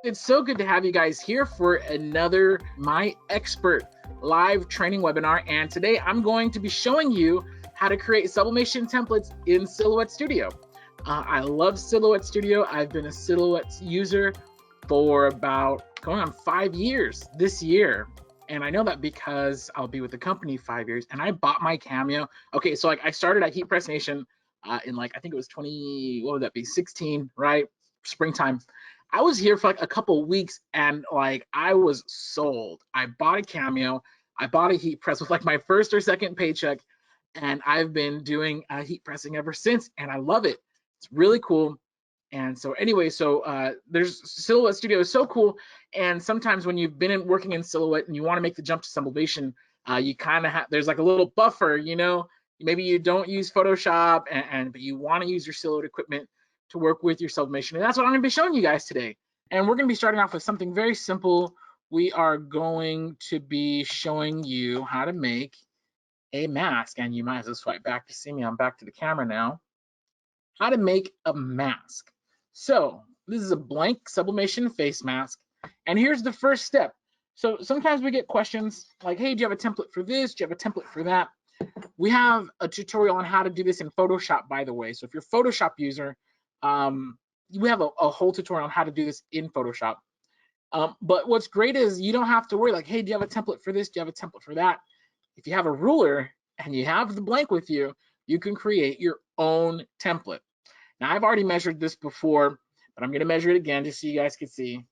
It's so good to have you guys here for another MyExpert live training webinar. And today I'm going to be showing you how to create sublimation templates in Silhouette Studio. I love Silhouette Studio. I've been a Silhouette user for about going on 5 years this year. And I know that because I'll be with the company 5 years, and I bought my Cameo. Okay, so I started at Heat Press Nation in I think it was what would that be, 16, right? Springtime. I was here for a couple weeks and I was sold. I bought a Cameo, I bought a heat press with my first or second paycheck, and I've been doing heat pressing ever since, and I love it. It's really cool. And so anyway, there's Silhouette Studio is so cool. And sometimes when you've been working in Silhouette and you want to make the jump to sublimation, you kind of have, there's a little buffer, maybe you don't use Photoshop but you want to use your Silhouette equipment to work with your sublimation. And that's what I'm going to be showing you guys today. And we're going to be starting off with something very simple. We are going to be showing you how to make a mask. And you might as well swipe back to see me. I'm back to the camera now. How to make a mask. So this is a blank sublimation face mask. And here's the first step. So sometimes we get questions like, hey, do you have a template for this? Do you have a template for that? We have a tutorial on how to do this in Photoshop, by the way. So if you're a Photoshop user, we have a whole tutorial on how to do this in Photoshop. But what's great is you don't have to worry like, hey, do you have a template for this? Do you have a template for that? If you have a ruler and you have the blank with you, you can create your own template. Now, I've already measured this before, but I'm going to measure it again just so you guys can see.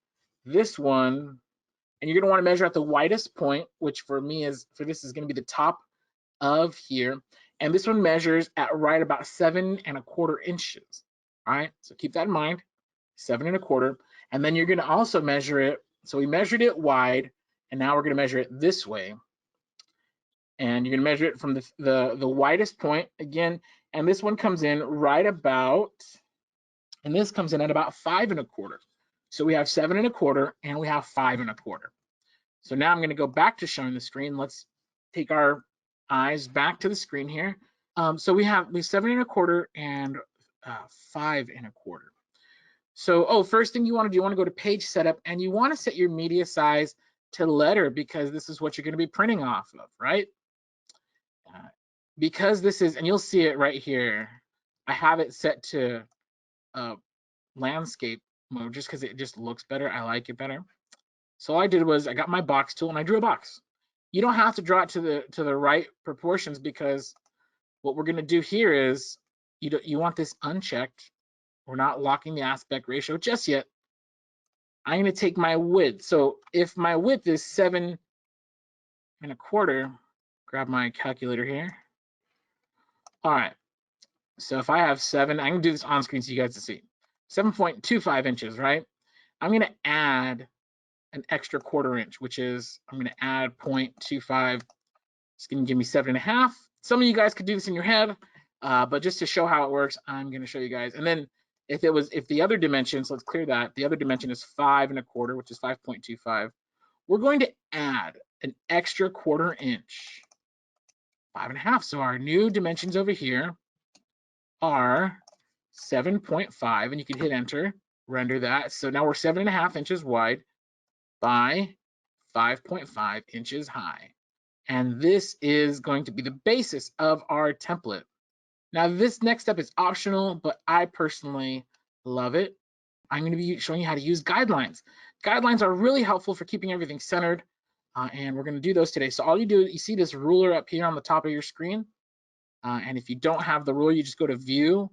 This one, and you're going to want to measure at the widest point, which for this is going to be the top of here. And this one measures at right about 7¼ inches. All right, so keep that in mind, 7¼ And then you're going to also measure it. So we measured it wide, and now we're going to measure it this way. And you're going to measure it from the widest point again. And this one comes in right about, and this comes in at about 5¼ So we have 7¼ and we have 5¼ So now I'm going to go back to showing the screen. Let's take our eyes back to the screen here. So we have 7¼ and 5¼ So, first thing you want to go to page setup, and you want to set your media size to letter because this is what you're going to be printing off of, right? Because this is, and you'll see it right here, I have it set to landscape mode just because it just looks better. I like it better. So all I did was I got my box tool and I drew a box. You don't have to draw it to the right proportions because what we're going to do here is you want this unchecked. We're not locking the aspect ratio just yet. I'm going to take my width. So if my width is 7¼ grab my calculator here. All right. So if I have 7, I'm going to do this on screen so you guys can see. 7.25 inches, right? I'm going to add an extra ¼ inch, which is, I'm going to add 0.25. It's going to give me 7½. Some of you guys could do this in your head, but just to show how it works, I'm going to show you guys. And then if the other dimension, so let's clear that, the other dimension is 5¼ which is 5.25. We're going to add an extra ¼ inch, 5½. So our new dimensions over here are 7.5, and you can hit enter, render that. So now we're 7½ inches wide by 5.5 inches high. And this is going to be the basis of our template. Now, this next step is optional, but I personally love it. I'm going to be showing you how to use guidelines. Guidelines are really helpful for keeping everything centered, and we're going to do those today. So all you do, you see this ruler up here on the top of your screen, and if you don't have the ruler, you just go to View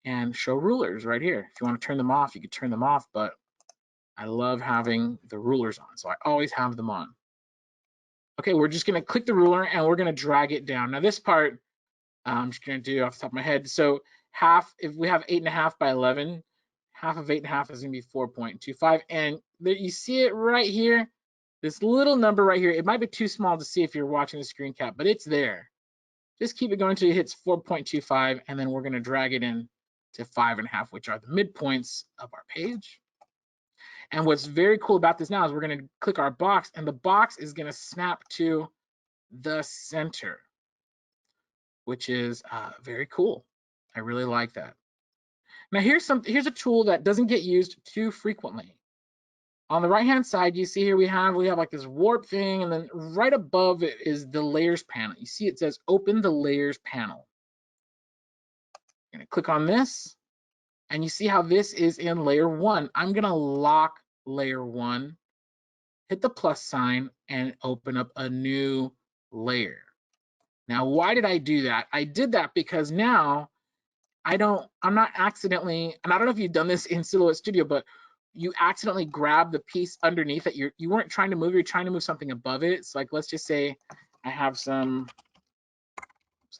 and Show Rulers right here. If you want to turn them off, you can turn them off, but I love having the rulers on, so I always have them on. Okay, we're just going to click the ruler and we're going to drag it down. Now this part, I'm just going to do off the top of my head. So half, if we have 8½ by 11, half of 8½ is going to be 4.25. And there, you see it right here, this little number right here. It might be too small to see if you're watching the screen cap, but it's there. Just keep it going until it hits 4.25, and then we're going to drag it in to 5½, which are the midpoints of our page. And what's very cool about this now is we're going to click our box, and the box is going to snap to the center, which is very cool. I really like that. Now here's a tool that doesn't get used too frequently. On the right hand side, you see here we have like this warp thing, and then right above it is the layers panel. You see it says open the layers panel. I'm gonna click on this, and you see how this is in layer 1. I'm gonna lock layer 1, hit the plus sign, and open up a new layer. Now, why did I do that? I did that because now I'm not accidentally, and I don't know if you've done this in Silhouette Studio, but you accidentally grab the piece underneath that you weren't trying to move, you're trying to move something above it. So like, let's just say I have some,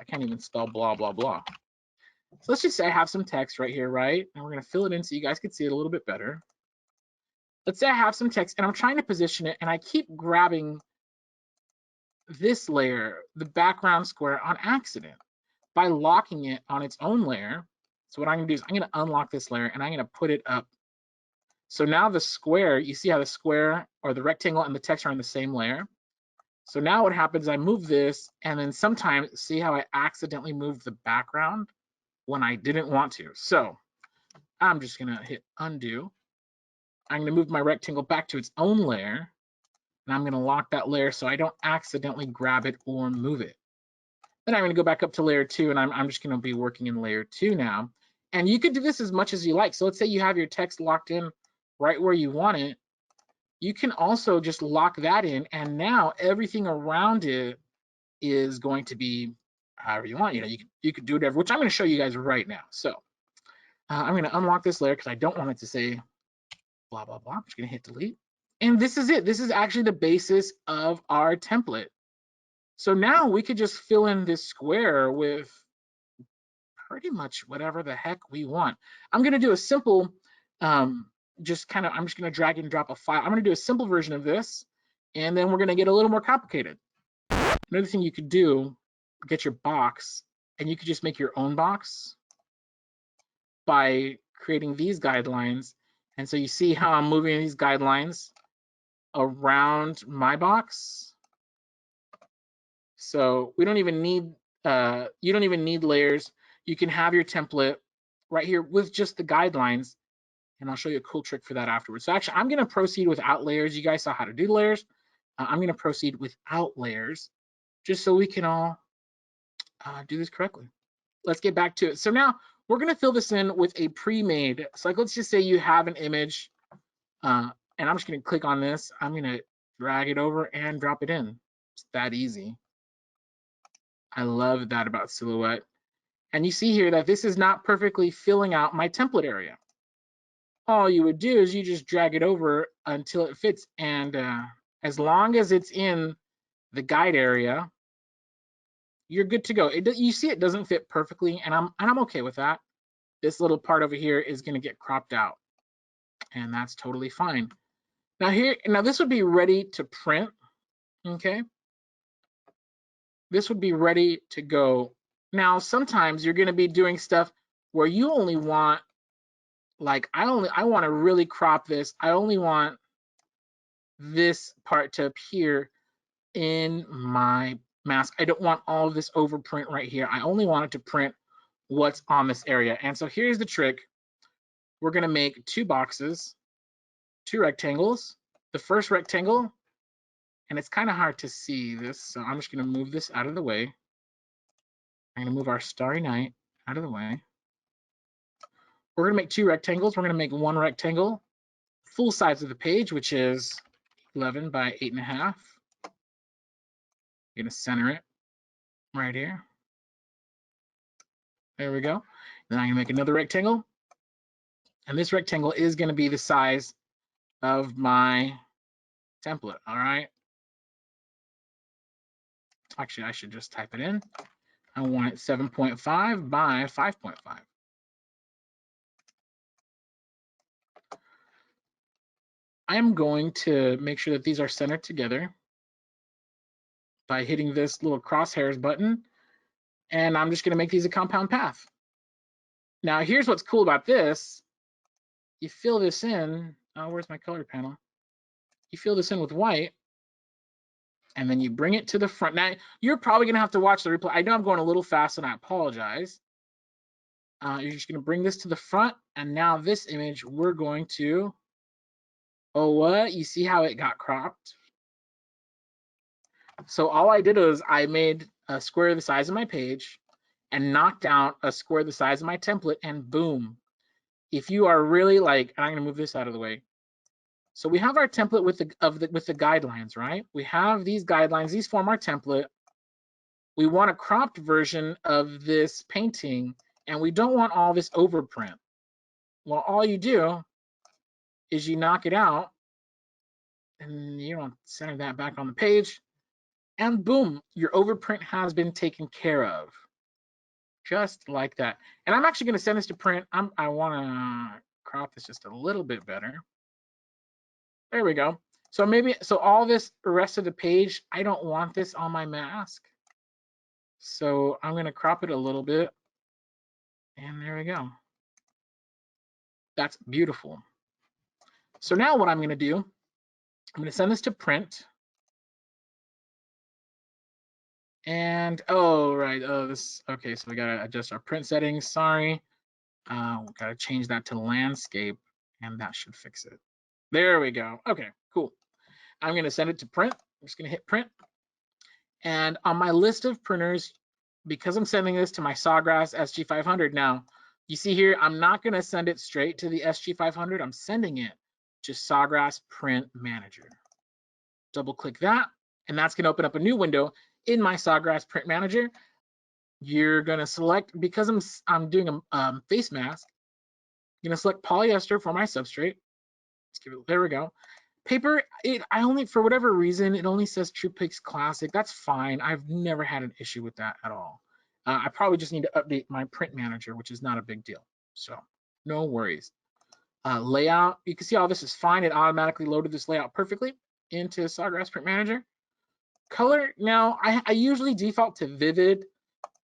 I can't even spell blah, blah, blah. So let's just say I have some text right here, right? And we're gonna fill it in so you guys can see it a little bit better. Let's say I have some text and I'm trying to position it, and I keep grabbing this layer, the background square, on accident by locking it on its own layer. So what I'm gonna do is I'm gonna unlock this layer and I'm gonna put it up. So now the square, you see how the square or the rectangle and the text are on the same layer. So now what happens, I move this, and then sometimes, see how I accidentally moved the background when I didn't want to. So I'm just gonna hit undo. I'm gonna move my rectangle back to its own layer, and I'm gonna lock that layer so I don't accidentally grab it or move it. Then I'm gonna go back up to layer 2, and I'm just gonna be working in layer 2 now. And you could do this as much as you like. So let's say you have your text locked in right where you want it. You can also just lock that in, and now everything around it is going to be however you want. You could do whatever, which I'm gonna show you guys right now. So I'm gonna unlock this layer because I don't want it to say blah, blah, blah. I'm just gonna hit delete. And this is it. This is actually the basis of our template. So now we could just fill in this square with pretty much whatever the heck we want. I'm gonna do a simple, I'm just gonna drag and drop a file. I'm gonna do a simple version of this, and then we're gonna get a little more complicated. Another thing you could do, get your box, and you could just make your own box by creating these guidelines. And so you see how I'm moving these guidelines around my box. So we don't even need, you don't even need layers. You can have your template right here with just the guidelines, and I'll show you a cool trick for that afterwards. So actually, I'm gonna proceed without layers. You guys saw how to do layers. I'm gonna proceed without layers, just so we can all do this correctly. Let's get back to it. So now we're gonna fill this in with a pre-made. So like, let's just say you have an image, and I'm just gonna click on this. I'm gonna drag it over and drop it in. It's that easy. I love that about Silhouette. And you see here that this is not perfectly filling out my template area. All you would do is you just drag it over until it fits. And as long as it's in the guide area, you're good to go. You see it doesn't fit perfectly, and I'm okay with that. This little part over here is gonna get cropped out, and that's totally fine. Now this would be ready to print, okay? This would be ready to go. Now, sometimes you're gonna be doing stuff where you only want, like, I want to really crop this. I only want this part to appear in my mask. I don't want all of this overprint right here. I only want it to print what's on this area. And so here's the trick. We're gonna make 2 boxes, 2 rectangles. The first rectangle, and it's kind of hard to see this, so I'm just gonna move this out of the way. I'm gonna move our Starry Night out of the way. We're gonna make 2 rectangles. We're gonna make 1 rectangle, full size of the page, which is 11 by 8.5. I'm gonna center it right here. There we go. Then I'm gonna make another rectangle, and this rectangle is gonna be the size of my template. All right. Actually, I should just type it in. I want it 7.5 by 5.5. I am going to make sure that these are centered together by hitting this little crosshairs button, and I'm just going to make these a compound path. Now, here's what's cool about this. You fill this in. Oh, where's my color panel? You fill this in with white, and then you bring it to the front. Now, you're probably going to have to watch the replay. I know I'm going a little fast, and I apologize. You're just going to bring this to the front, and now this image we're going to Oh, what? You see how it got cropped? So all I did was I made a square the size of my page and knocked out a square the size of my template, and boom. If you are really like, I'm gonna move this out of the way. So we have our template with the guidelines, right? We have these guidelines, these form our template. We want a cropped version of this painting, and we don't want all this overprint. Well, all you do is you knock it out, and you don't center that back on the page, and boom, your overprint has been taken care of. Just like that. And I'm actually going to send this to print. I want to crop this just a little bit better. There we go. So all this rest of the page, I don't want this on my mask. So I'm going to crop it a little bit. And there we go. That's beautiful. So now what I'm going to do, I'm going to send this to print. And oh, right. Oh, okay. So we got to adjust our print settings. Sorry. We got to change that to landscape, and that should fix it. There we go. Okay, cool. I'm going to send it to print. I'm just going to hit print. And on my list of printers, because I'm sending this to my Sawgrass SG500 now, you see here, I'm not going to send it straight to the SG500. I'm sending it to Sawgrass Print Manager. Double click that, and that's going to open up a new window in my Sawgrass Print Manager. You're going to select, because I'm doing a face mask, I'm going to select polyester for my substrate. Let's give it, there we go. Paper, I only, for whatever reason, it only says True Pix Classic. That's fine. I've never had an issue with that at all. I probably just need to update my print manager, which is not a big deal. So no worries. Layout, you can see all this is fine. It automatically loaded this layout perfectly into Sawgrass Print Manager. Color, now I usually default to vivid.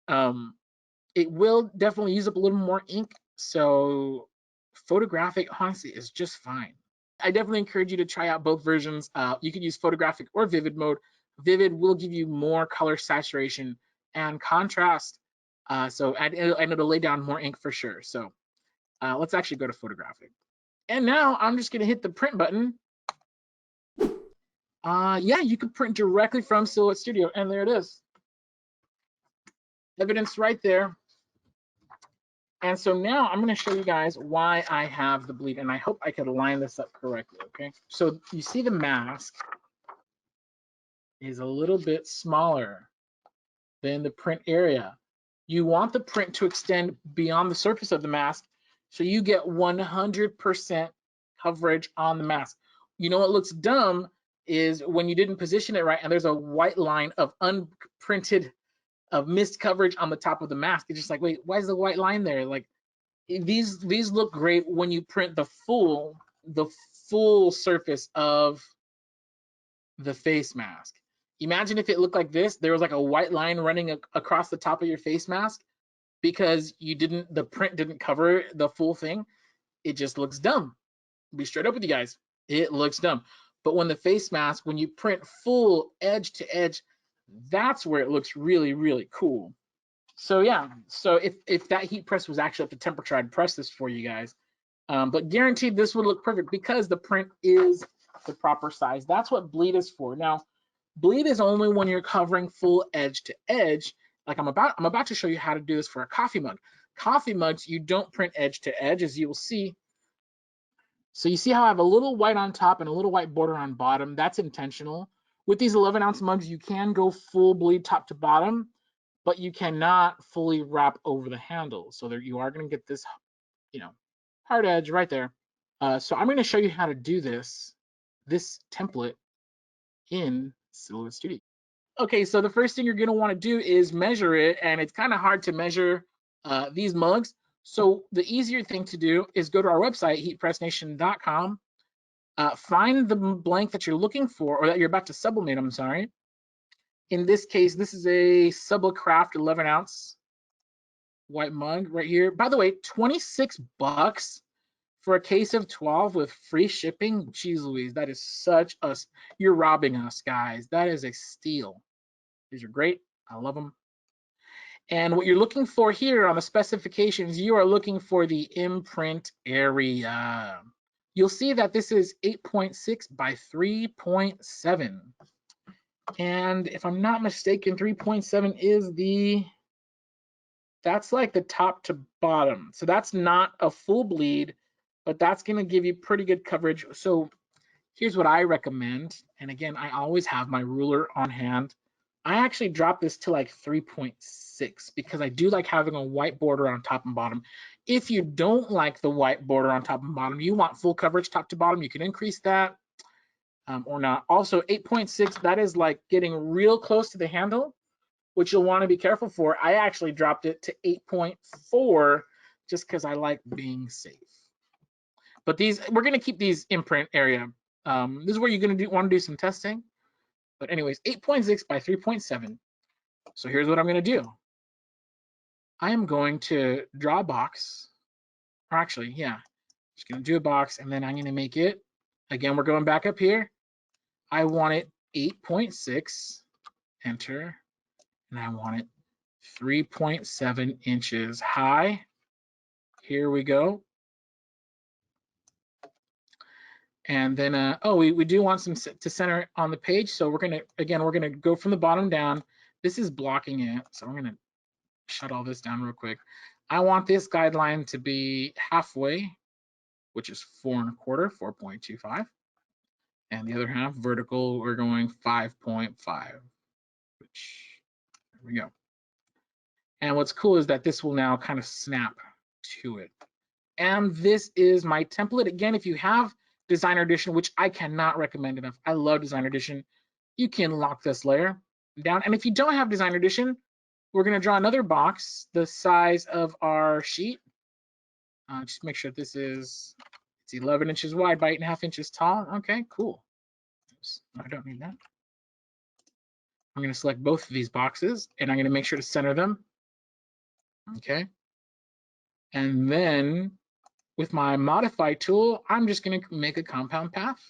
It will definitely use up a little more ink. So photographic, honestly, is just fine. I definitely encourage you to try out both versions. You can use photographic or vivid mode. Vivid will give you more color saturation and contrast. And it'll lay down more ink for sure. So let's actually go to photographic. And now I'm just gonna hit the print button. Yeah, you can print directly from Silhouette Studio, and there it is. Evidence right there. And so now I'm going to show you guys why I have the bleed, and I hope I can line this up correctly, okay? So you see the mask is a little bit smaller than the print area. You want the print to extend beyond the surface of the mask, so you get 100% coverage on the mask. You know what looks dumb is when you didn't position it right and there's a white line of unprinted, of missed coverage on the top of the mask. It's just like, wait, why is the white line there? Like, these look great when you print the full surface of the face mask. Imagine if it looked like this. There was like a white line running across the top of your face mask because the print didn't cover the full thing. It just looks dumb. I'll be straight up with you guys. It looks dumb. But when the face mask, when you print full edge to edge, that's where it looks really, really cool. So yeah, so if that heat press was actually up to temperature, I'd press this for you guys. But guaranteed this would look perfect because the print is the proper size. That's what bleed is for. Now, bleed is only when you're covering full edge to edge. Like I'm about to show you how to do this for a coffee mug. Coffee mugs, you don't print edge to edge, as you will see. So you see how I have a little white on top and a little white border on bottom. That's intentional. With these 11-ounce mugs, you can go full bleed top to bottom, but you cannot fully wrap over the handle. So there you are going to get this, hard edge right there. So I'm going to show you how to do this template in Silhouette Studio. Okay, so the first thing you're going to want to do is measure it, and it's kind of hard to measure these mugs. So the easier thing to do is go to our website, heatpressnation.com, find the blank that you're looking for, or that you're about to sublimate, I'm sorry. In this case, this is a Sublicraft 11-ounce white mug right here. By the way, 26 bucks for a case of 12 with free shipping. Jeez Louise, that is such a, you're robbing us, guys. That is a steal. These are great. I love them. And what you're looking for here on the specifications, you are looking for the imprint area. you'll see that this is 8.6 by 3.7. And if I'm not mistaken, 3.7 is that's like the top to bottom. So that's not a full bleed, but that's gonna give you pretty good coverage. So here's what I recommend. And again, I always have my ruler on hand. I actually dropped this to like 3.6 because I do like having a white border on top and bottom. If you don't like the white border on top and bottom, you want full coverage top to bottom, you can increase that or not. Also 8.6, that is like getting real close to the handle, which you'll want to be careful for. I actually dropped it to 8.4 just because I like being safe. But we're going to keep these imprint area. This is where you're going to want to do some testing. But anyways, 8.6 by 3.7. So here's what I'm going to do. I am going to draw a box. Or actually, yeah, just going to do a box, and then I'm going to make it. Again, we're going back up here. I want it 8.6, enter, and I want it 3.7 inches high. Here we go. And then, we do want some to center on the page. So we're gonna go from the bottom down. This is blocking it. So I'm gonna shut all this down real quick. I want this guideline to be halfway, which is 4 1/4, 4.25. And the other half vertical, we're going 5.5, which, there we go. And what's cool is that this will now kind of snap to it. And this is my template. Again, if you have Designer Edition, which I cannot recommend enough, I love Designer Edition, you can lock this layer down. And if you don't have Designer Edition, we're going to draw another box the size of our sheet. Just make sure this it's 11 inches wide by 8.5 inches tall. Okay, cool. Oops, I don't need that. I'm going to select both of these boxes, and I'm going to make sure to center them. Okay. And then with my modify tool, I'm just going to make a compound path.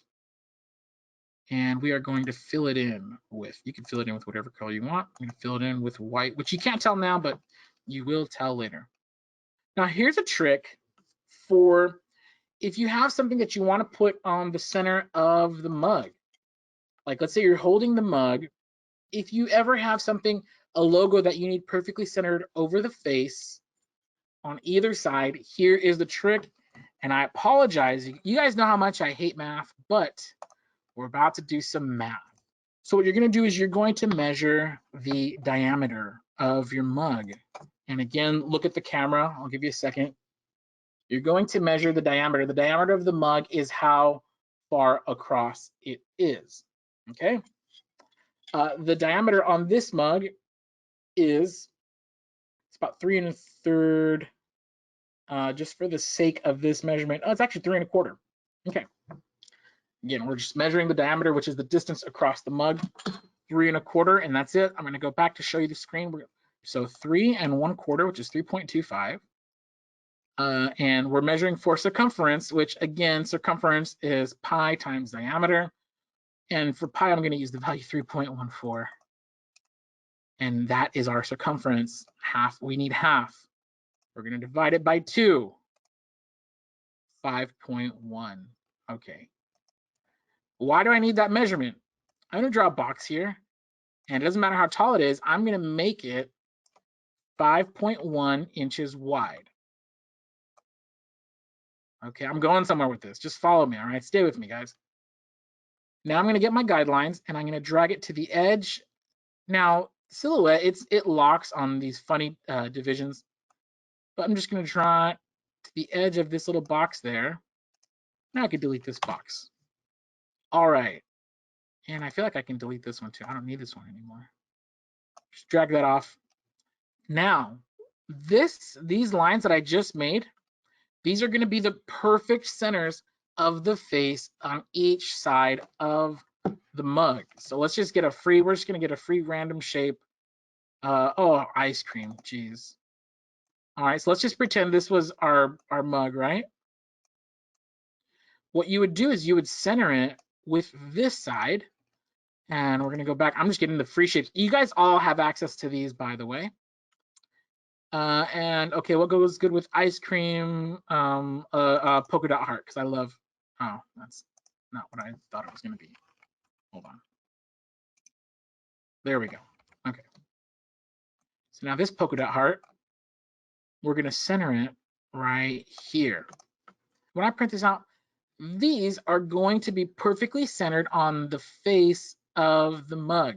And we are going to fill it in with, you can fill it in with whatever color you want. I'm going to fill it in with white, which you can't tell now, but you will tell later. Now here's a trick for if you have something that you want to put on the center of the mug. Like let's say you're holding the mug. If you ever have something, a logo that you need perfectly centered over the face on either side, here is the trick. And I apologize, you guys know how much I hate math, but we're about to do some math. So what you're going to do is you're going to measure the diameter of your mug. And again, look at the camera. I'll give you a second. You're going to measure the diameter. The diameter of the mug is how far across it is. Okay. The diameter on this mug is it's about 3 1/3. Just for the sake of this measurement, it's actually 3 1/4. Okay. Again, we're just measuring the diameter, which is the distance across the mug, 3 1/4, and that's it. I'm going to go back to show you the screen. So 3 1/4, which is 3.25. And we're measuring for circumference, which again, circumference is pi times diameter. And for pi, I'm going to use the value 3.14. And that is our circumference. Half, we need half. We're going to divide it by 2. 5.1. Okay. Why do I need that measurement? I'm going to draw a box here, and it doesn't matter how tall it is. I'm going to make it 5.1 inches wide. Okay, I'm going somewhere with this. Just follow me, all right? Stay with me, guys. Now I'm going to get my guidelines, and I'm going to drag it to the edge. Now, silhouette, it locks on these funny divisions, but I'm just going to draw it to the edge of this little box there. Now I can delete this box. All right. And I feel like I can delete this one too. I don't need this one anymore. Just drag that off. Now, these lines that I just made, these are going to be the perfect centers of the face on each side of the mug. So let's just get we're just going to get a free random shape. Oh, ice cream, geez. All right, so let's just pretend this was our mug, right? What you would do is you would center it with this side. And we're going to go back. I'm just getting the free shapes. You guys all have access to these, by the way. And okay, what goes good with ice cream? Polka dot heart, because I love Oh, that's not what I thought it was going to be. Hold on. There we go. Okay. So now this polka dot heart, we're going to center it right here. When I print this out, these are going to be perfectly centered on the face of the mug,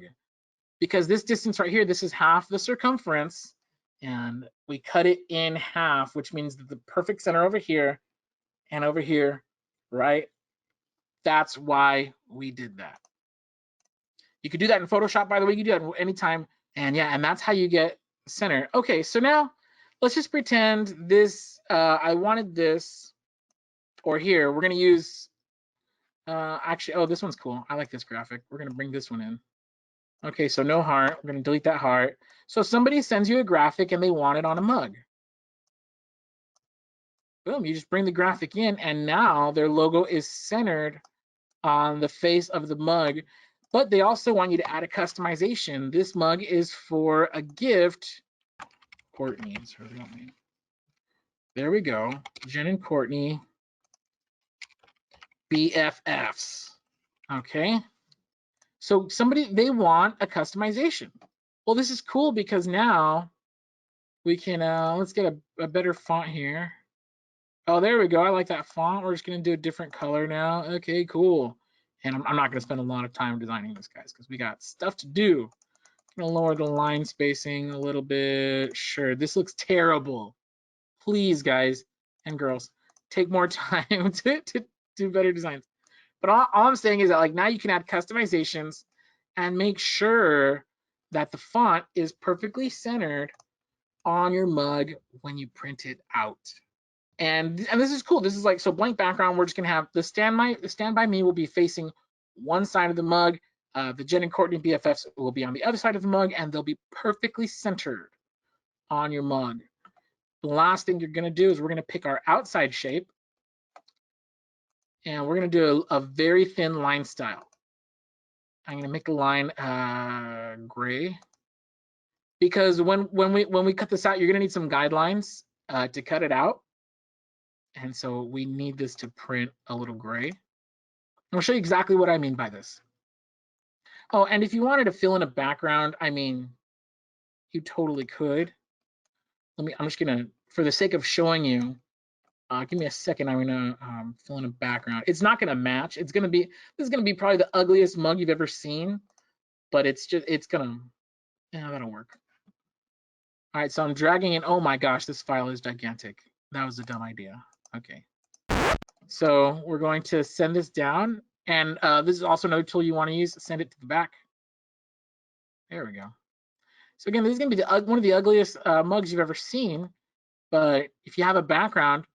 because this distance right here, this is half the circumference, and we cut it in half, which means that the perfect center over here and over here, right? That's why we did that. You could do that in Photoshop, by the way. You can do that anytime. And yeah, and that's how you get center. Okay, so now let's just pretend this, I wanted this, or here, we're gonna use, actually, oh, this one's cool. I like this graphic. We're gonna bring this one in. Okay, so no heart. We're gonna delete that heart. So somebody sends you a graphic and they want it on a mug. Boom, you just bring the graphic in and now their logo is centered on the face of the mug, but they also want you to add a customization. This mug is for a gift. Courtney, there we go. Jen and Courtney, BFFs. Okay. So somebody, they want a customization. Well, this is cool because now we can, let's get a better font here. Oh, there we go. I like that font. We're just going to do a different color now. Okay, cool. And I'm not going to spend a lot of time designing this, guys, because we got stuff to do. I'm going to lower the line spacing a little bit. Sure, this looks terrible. Please, guys and girls, take more time to do better designs. But all I'm saying is that, like, now you can add customizations and make sure that the font is perfectly centered on your mug when you print it out. And this is cool. This is like, so blank background, we're just gonna have the stand by me will be facing one side of the mug. The Jen and Courtney BFFs will be on the other side of the mug, and they'll be perfectly centered on your mug. The last thing you're gonna do is we're gonna pick our outside shape, and we're gonna do a very thin line style. I'm gonna make the line gray, because when we cut this out, you're gonna need some guidelines to cut it out. And so we need this to print a little gray. I'll show you exactly what I mean by this. Oh, and if you wanted to fill in a background, I mean, you totally could. I'm just gonna, for the sake of showing you, give me a second. I'm gonna fill in a background. It's not gonna match. This is gonna be probably the ugliest mug you've ever seen, but it's gonna, yeah, that'll work. All right, so I'm dragging in. Oh my gosh, this file is gigantic. That was a dumb idea. Okay. So we're going to send this down, and this is also another tool you want to use. Send it to the back. There we go. So again, this is going to be one of the ugliest mugs you've ever seen, but if you have a background,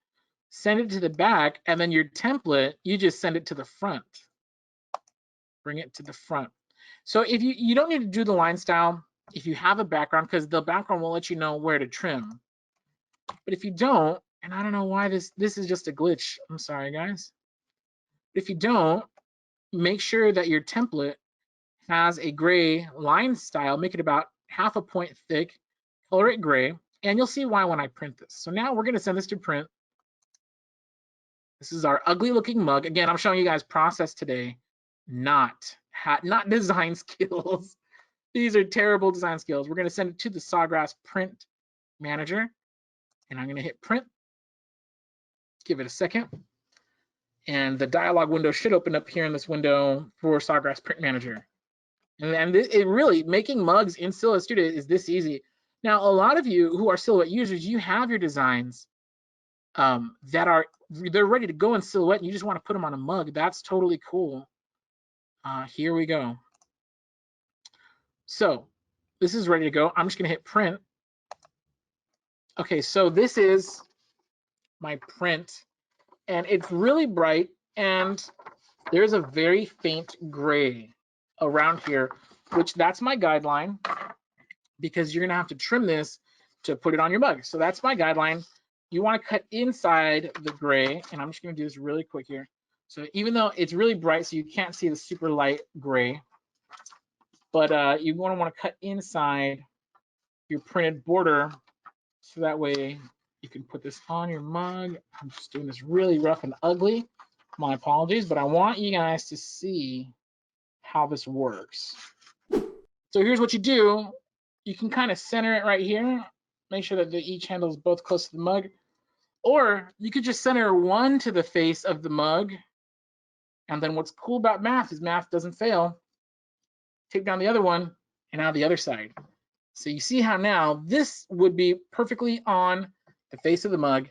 send it to the back, and then your template, you just send it to the front. Bring it to the front. So if you don't need to do the line style if you have a background, because the background will let you know where to trim. But if you don't, and I don't know why this is just a glitch. I'm sorry, guys. If you don't, make sure that your template has a gray line style. Make it about half a point thick, color it gray, and you'll see why when I print this. So now we're going to send this to print. This is our ugly looking mug. Again, I'm showing you guys process today, not design skills. These are terrible design skills. We're going to send it to the Sawgrass print manager, and I'm going to hit print. Give it a second. And the dialog window should open up here in this window for Sawgrass Print Manager. And it really, making mugs in Silhouette Studio is this easy. Now, a lot of you who are Silhouette users, you have your designs they're ready to go in Silhouette, and you just want to put them on a mug. That's totally cool. Here we go. So this is ready to go. I'm just going to hit print. Okay, so this is my print, and it's really bright, and there's a very faint gray around here, which that's my guideline, because you're going to have to trim this to put it on your mug. So that's my guideline. You want to cut inside the gray, and I'm just going to do this really quick here. So even though it's really bright, so you can't see the super light gray, but you want to cut inside your printed border, so that way you can put this on your mug. I'm just doing this really rough and ugly. My apologies, but I want you guys to see how this works. So here's what you do. You can kind of center it right here. Make sure that each handle is both close to the mug. Or you could just center one to the face of the mug. And then what's cool about math is math doesn't fail. Take down the other one and now the other side. So you see how now this would be perfectly on the face of the mug,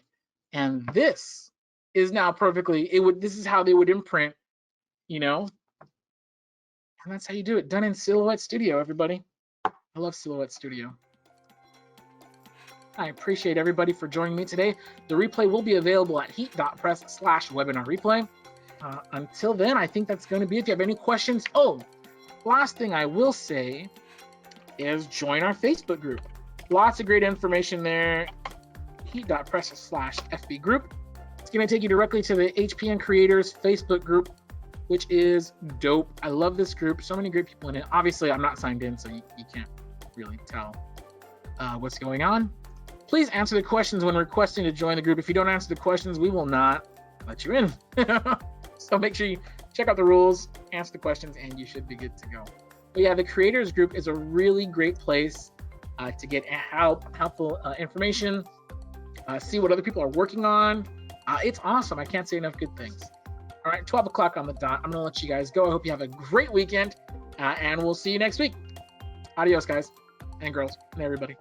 and this is now perfectly, this is how they would imprint, you know, and that's how you do it. Done in Silhouette Studio, everybody. I love Silhouette Studio. I appreciate everybody for joining me today. The replay will be available at heat.press/webinar replay. Until then, I think that's going to be it. If you have any questions, last thing I will say is join our Facebook group. Lots of great information there. Heat.press/FB group. It's going to take you directly to the HPN Creators Facebook group, which is dope. I love this group. So many great people in it. Obviously, I'm not signed in, so you can't really tell what's going on. Please answer the questions when requesting to join the group. If you don't answer the questions, we will not let you in. So make sure you check out the rules, answer the questions, and you should be good to go. But yeah, the creators group is a really great place to get helpful information, see what other people are working on. It's awesome. I can't say enough good things. All right, 12 o'clock on the dot. I'm going to let you guys go. I hope you have a great weekend, and we'll see you next week. Adios, guys and girls and everybody.